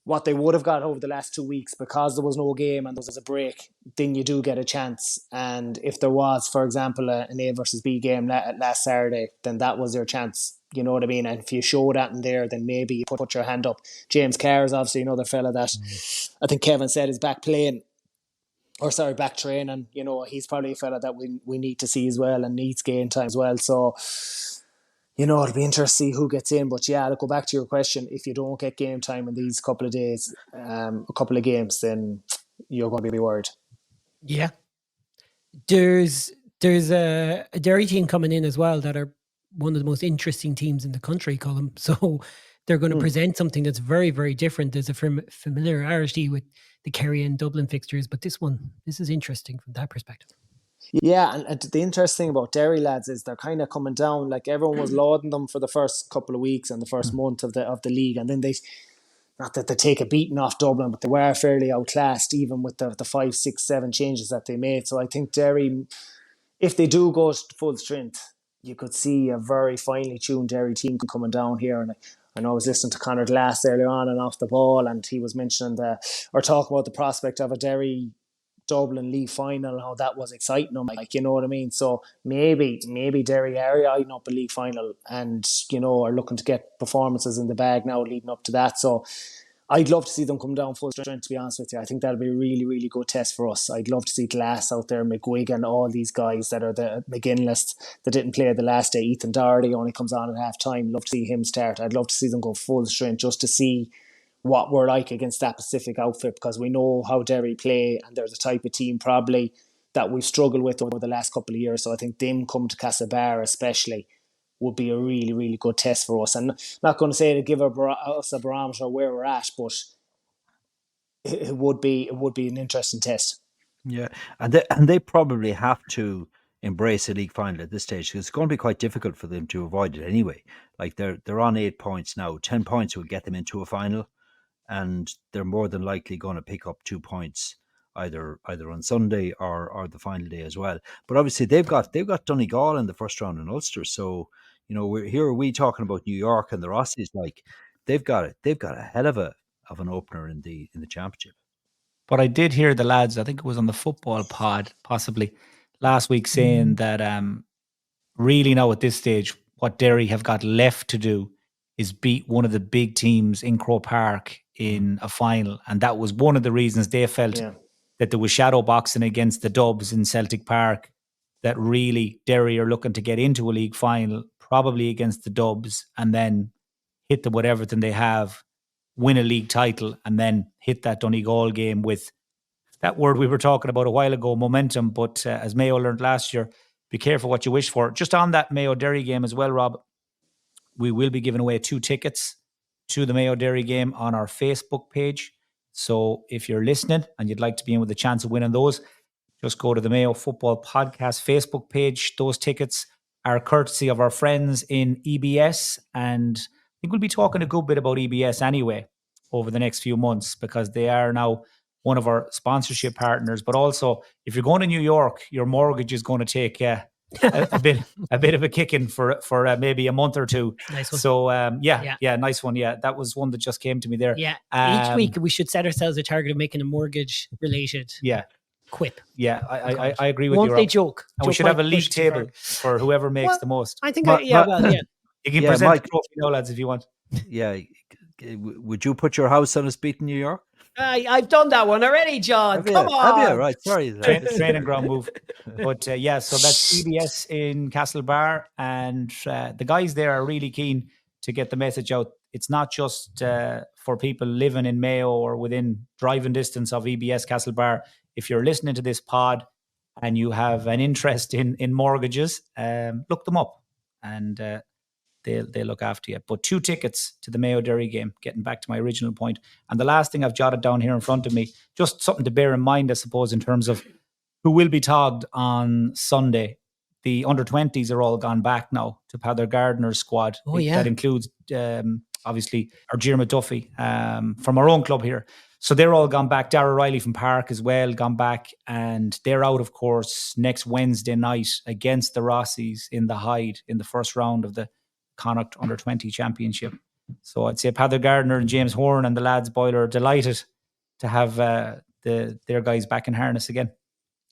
what they would have got over the last 2 weeks, because there was no game and there was a break, then you do get a chance. And if there was, for example, an A versus B game last Saturday, then that was your chance. You know what I mean? And if you show that in there, then maybe you put your hand up. James Carr is obviously another fella that I think Kevin said is back training. He's probably a fella that we need to see as well and needs game time as well. So, it'll be interesting to see who gets in. But yeah, to go back to your question, if you don't get game time in these couple of days, a couple of games, then you're going to be worried. Yeah. There's a Derry team coming in as well that are one of the most interesting teams in the country, Colm. So they're going to present something that's very, very different. There's a familiarity with the Kerry and Dublin fixtures, but this is interesting from that perspective. Yeah, and the interesting thing about Derry lads is they're kind of coming down. Like everyone was lauding them for the first couple of weeks and the first month of the league, and then they not that they take a beating off Dublin, but they were fairly outclassed, even with the 5, 6, 7 changes that they made. So I think Derry, if they do go to full strength, you could see a very finely tuned Derry team coming down here. And I know I was listening to Conor Glass earlier on and off the ball, and he was mentioning or talking about the prospect of a Derry Dublin league final, how that was exciting them, like, you know what I mean? So maybe Derry area eyeing up a league final and, you know, are looking to get performances in the bag now leading up to that. So I'd love to see them come down full strength, to be honest with you. I think that'll be a really, really good test for us. I'd love to see Glass out there, McGuigan, all these guys that are the McGinn list that didn't play the last day. Ethan Doherty only comes on at half time. Love to see him start. I'd love to see them go full strength just to see what we're like against that Pacific outfit, because we know how Derry play and they're the type of team probably that we've struggled with over the last couple of years. So I think them come to Castlebar especially would be a really, really good test for us. And not going to say to give us a barometer where we're at, but it would be an interesting test. Yeah, and they probably have to embrace a league final at this stage, because it's going to be quite difficult for them to avoid it anyway. Like they're on 8 points now. 10 points will get them into a final, and they're more than likely going to pick up 2 points either on Sunday or the final day as well. But obviously they've got Donegal in the first round in Ulster, so you know we talking about New York and the Rossies, like they've got a hell of an opener in the championship. But I did hear the lads, I think it was on the football pod possibly last week, saying that really now at this stage what Derry have got left to do is beat one of the big teams in Croke Park in a final, and that was one of the reasons they felt that there was shadow boxing against the Dubs in Celtic Park, that really Derry are looking to get into a league final, probably against the Dubs, and then hit them with everything they have, win a league title, and then hit that Donegal game with that word we were talking about a while ago, momentum. But as Mayo learned last year, be careful what you wish for. Just on that Mayo Derry game as well, Rob, we will be giving away 2 tickets to the Mayo Derry game on our Facebook page. So if you're listening and you'd like to be in with a chance of winning those, just go to the Mayo Football Podcast Facebook page. Those tickets are courtesy of our friends in EBS, and I think we'll be talking a good bit about EBS anyway over the next few months, because they are now one of our sponsorship partners. But also, if you're going to New York, your mortgage is going to take a bit of a kicking for maybe a month or two. Nice one. So nice one. Yeah, that was one that just came to me there. Yeah, each week we should set ourselves a target of making a mortgage related. Quip. Yeah, I agree with you. Won't they joke? And we should have a league table for whoever makes the most. I think, you can present the trophy now, lads, if you want. Yeah, would you put your house on a beat in New York? I've done that one already, John. Come on. Have you? Right, sorry. Training ground move. But so that's EBS in Castlebar, and the guys there are really keen to get the message out. It's not just for people living in Mayo or within driving distance of EBS Castlebar. If you're listening to this pod and you have an interest in mortgages, look them up, and they'll look after you. But 2 tickets to the Mayo Derry game, getting back to my original point. And the last thing I've jotted down here in front of me, just something to bear in mind, I suppose, in terms of who will be togged on Sunday. The under-20s are all gone back now to Peadar Gardner's squad. That includes, obviously, our Diarmuid Duffy from our own club here. So they're all gone back. Darragh Riley from Park as well, gone back. And they're out, of course, next Wednesday night against the Rossies in the Hyde in the first round of the Connacht Under-20 Championship. So I'd say Peadar Gardner and James Horan and the lads Boyler are delighted to have their guys back in harness again.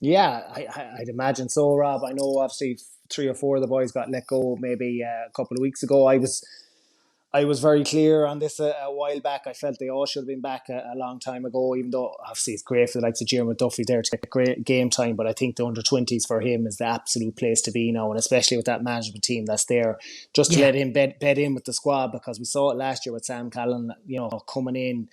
Yeah, I'd imagine so, Rob. I know obviously 3 or 4 of the boys got let go maybe a couple of weeks ago. I was very clear on this a while back. I felt they all should have been back a long time ago, even though obviously it's great for the likes of Diarmuid Duffy there to get great game time. But I think the under-20s for him is the absolute place to be now, and especially with that management team that's there, just to let him bed in with the squad, because we saw it last year with Sam Callan, coming in.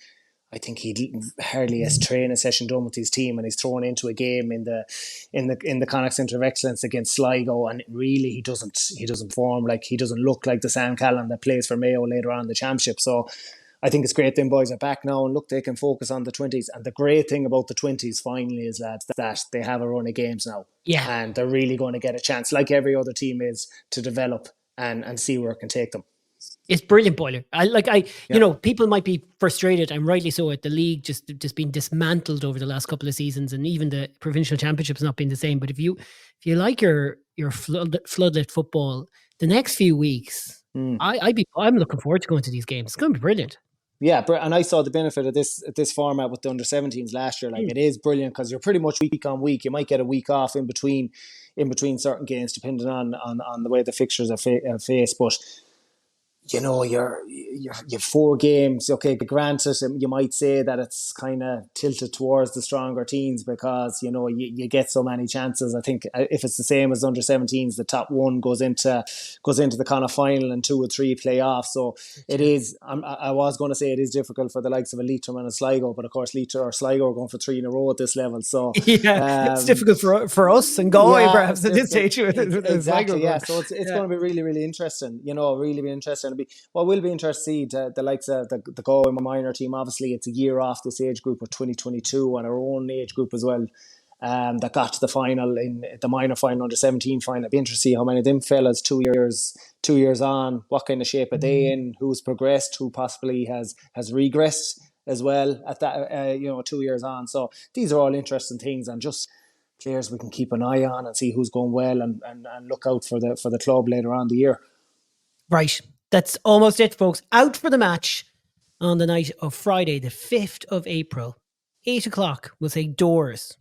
I think he hardly has training session done with his team, and he's thrown into a game in the Connacht Centre of Excellence against Sligo, and really he doesn't form like, he doesn't look like the Sam Callan that plays for Mayo later on in the championship. So I think it's great them boys are back now, and look, they can focus on the 20s. And the great thing about the 20s finally is that they have a run of games now, and they're really going to get a chance, like every other team is, to develop and see where it can take them. It's brilliant, Boyler. People might be frustrated, and rightly so, at the league just being dismantled over the last couple of seasons, and even the provincial championship's not been the same. But if you like your floodlit football, the next few weeks, I'm looking forward to going to these games. It's going to be brilliant. Yeah, and I saw the benefit of this format with the under-17s last year. Like, it is brilliant because you're pretty much week on week. You might get a week off in between certain games, depending on the way the fixtures are faced. But you know, you've 4 games. Okay, granted, you might say that it's kind of tilted towards the stronger teams because, you know, you get so many chances. I think if it's the same as under 17s, the top 1 goes into the kind of final and 2 or 3 playoffs. So it is. I was going to say it is difficult for the likes of a Leitrim and a Sligo, but of course Leitrim or Sligo are going for 3 in a row at this level. So it's difficult for us and Galway perhaps at this stage. Exactly. Yeah. So it's going to be really, really interesting. You know, really be interesting. What will be interesting to see the likes of the Galway minor team. Obviously, it's a year off this age group of 2022 and our own age group as well. That got to the final in the minor final, under 17 final. It'd be interesting to see how many of them fellas 2 years on, what kind of shape are they in, who's progressed, who possibly has regressed as well at that 2 years on. So these are all interesting things, and just players we can keep an eye on and see who's going well and look out for the club later on the year. Right. That's almost it, folks. Out for the match on the night of Friday, the 5th of April, 8 o'clock. We'll say doors.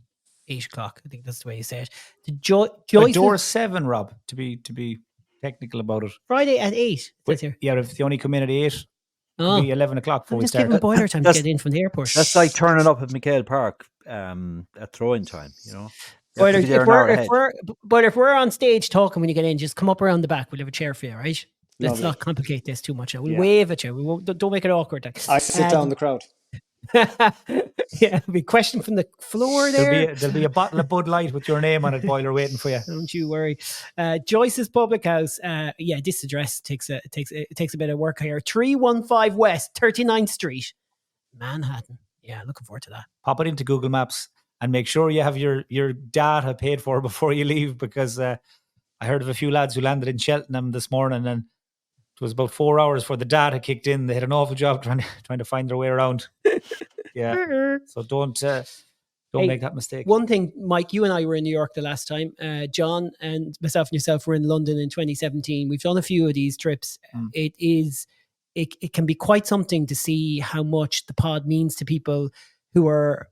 8 o'clock. I think that's the way you say it. The doors 7, Rob, to be technical about it. Friday at 8. Yeah, if they only come in at 8, it'll be 11 o'clock before we start. Just give them Boyler time to get in from the airport. That's like turning up at Mayo Park at throwing time, you know. But if we're on stage talking when you get in, just come up around the back. We'll have a chair for you, right? Let's not complicate this too much. We'll wave at you. We won't. Don't make it awkward. I sit down the crowd. Yeah, there'll be a question from the floor there. There'll be a bottle of Bud Light with your name on it, Boyler, waiting for you. Don't you worry. Joyce's Public House. This address takes a bit of work here. 315 West, 39th Street, Manhattan. Yeah, looking forward to that. Pop it into Google Maps and make sure you have your data paid for before you leave, because I heard of a few lads who landed in Cheltenham this morning, and it was about 4 hours before the data kicked in. They had an awful job trying to find their way around. Yeah. So don't make that mistake. One thing, Mike, you and I were in New York the last time. John and myself and yourself were in London in 2017. We've done a few of these trips. It can be quite something to see how much the pod means to people who are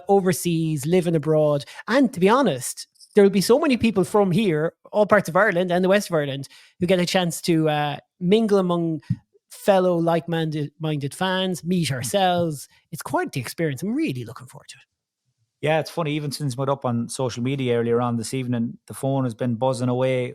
overseas, living abroad. And to be honest, there will be so many people from here, all parts of Ireland and the west of Ireland, who get a chance to mingle among fellow like-minded fans, meet ourselves. It's quite the experience. I'm really looking forward to it. Yeah, it's funny. Even since we went up on social media earlier on this evening, the phone has been buzzing away.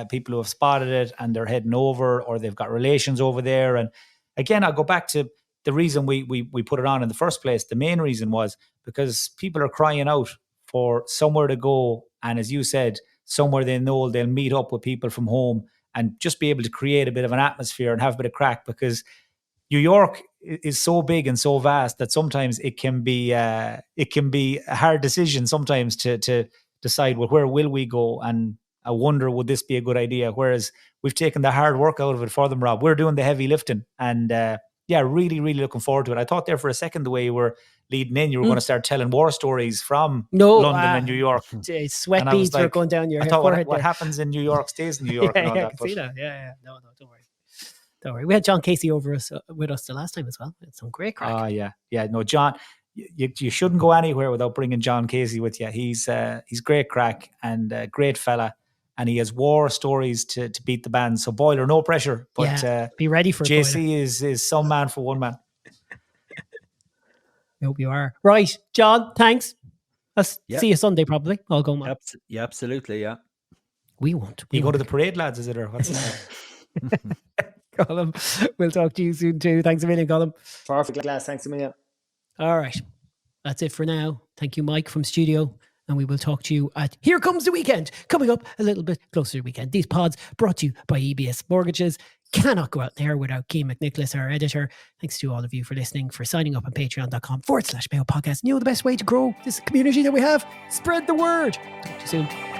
People who have spotted it and they're heading over, or they've got relations over there. And again, I'll go back to the reason we put it on in the first place. The main reason was because people are crying out for somewhere to go. And as you said, somewhere they know they'll meet up with people from home and just be able to create a bit of an atmosphere and have a bit of crack, because New York is so big and so vast that sometimes it can be a hard decision sometimes to decide, well, where will we go? And I wonder, would this be a good idea? Whereas we've taken the hard work out of it for them, Rob. We're doing the heavy lifting, and really, really looking forward to it. I thought there for a second, the way you were leading in, you were going to start telling war stories from London and New York. Sweat beads were going down your forehead. What happens in New York stays in New York. I can see that. Yeah. No, don't worry. Don't worry. We had John Casey over with us the last time as well. It's some great crack. Yeah. No, John, you shouldn't go anywhere without bringing John Casey with you. He's great crack and a great fella. And he has war stories to beat the band. So Boyler, no pressure. But be ready for JC is some man for one man. I hope you are. Right, John, thanks. I'll see you Sunday probably. I'll go, man. Yeah, absolutely, yeah. We won't. You go to the parade, lads, is it? Or what's that? Colm, we'll talk to you soon too. Thanks a million, Colm. Perfect, lads. Thanks a million. All right. That's it for now. Thank you, Mike, from studio. And we will talk to you at Here Comes the Weekend, coming up a little bit closer to the weekend. These pods brought to you by EBS Mortgages. Cannot go out there without Keane McNicholas, our editor. Thanks to all of you for listening, for signing up on patreon.com/Mayo Podcast. You know the best way to grow this community that we have? Spread the word. Talk to you soon.